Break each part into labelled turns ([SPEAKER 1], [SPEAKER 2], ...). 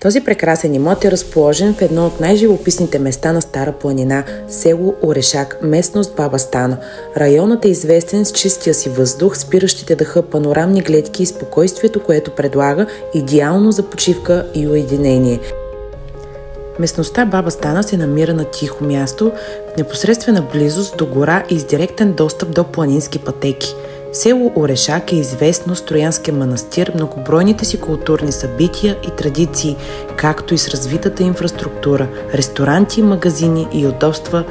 [SPEAKER 1] Този прекрасен имот е разположен в едно от най-живописните места на Стара планина – село Орешак, местност Баба Стана. Районът е известен с чистия си въздух, спиращите дъха панорамни гледки и спокойствието, което предлага идеално за почивка и уединение. Местността Баба Стана се намира на тихо място, в непосредствена близост до гора и с директен достъп до планински пътеки. Село Орешак е известно с Троянския манастир, многобройните си културни събития и традиции, както и с развитата инфраструктура, ресторанти, магазини и удобства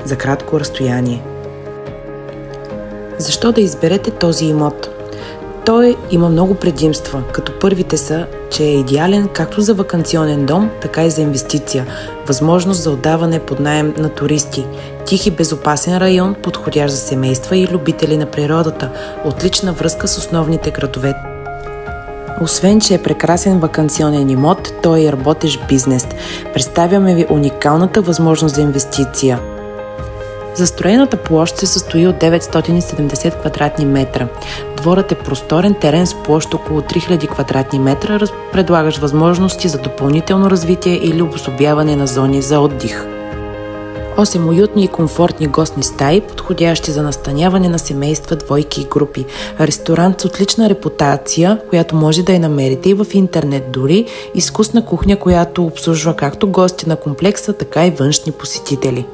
[SPEAKER 1] за кратко разстояние. Защо да изберете този имот? Той има много предимства, като първите са, че е идеален както за ваканционен дом, така и за инвестиция, възможност за отдаване под наем на туристи, тих и безопасен район, подходящ за семейства и любители на природата, отлична връзка с основните градове. Освен, че е прекрасен ваканционен имот, той е работещ бизнес. Представяме ви уникалната възможност за инвестиция. Застроената площ се състои от 970 квадратни метра. Дворът е просторен терен с площ около 3000 квадратни метра, предлагащ възможности за допълнително развитие или обособяване на зони за отдих. 8 уютни и комфортни гостни стаи, подходящи за настаняване на семейства, двойки и групи. Ресторант с отлична репутация, която може да я намерите и в интернет дори, изкусна кухня, която обслужва както гости на комплекса, така и външни посетители.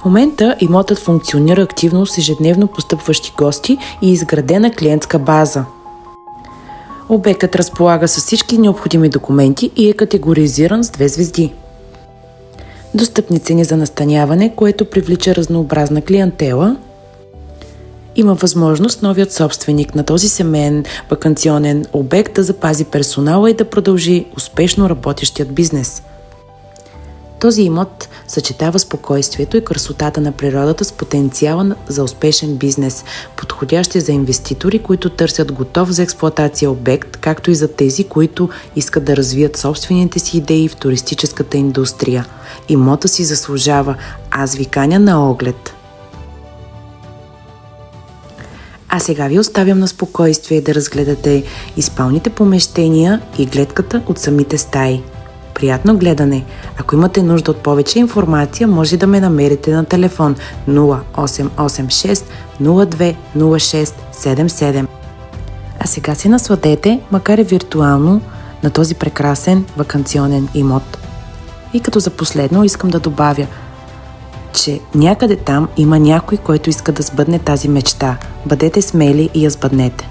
[SPEAKER 1] В момента имотът функционира активно с ежедневно постъпващи гости и изградена клиентска база. Обектът разполага с всички необходими документи и е категоризиран с 2 звезди. Достъпни цени за настаняване, което привлича разнообразна клиентела. Има възможност новият собственик на този семейен ваканционен обект да запази персонала и да продължи успешно работещият бизнес. Този имот съчетава спокойствието и красотата на природата с потенциала за успешен бизнес, подходящи за инвеститори, които търсят готов за експлоатация обект, както и за тези, които искат да развият собствените си идеи в туристическата индустрия. Имота си заслужава, аз ви каня на оглед. А сега ви оставям на спокойствие да разгледате и спалните помещения и гледката от самите стаи. Приятно гледане! Ако имате нужда от повече информация, може да ме намерите на телефон 0886 02 06 77. А сега се насладете, макар и виртуално, на този прекрасен ваканционен имот. И като за последно искам да добавя, че някъде там има някой, който иска да сбъдне тази мечта. Бъдете смели и я сбъднете!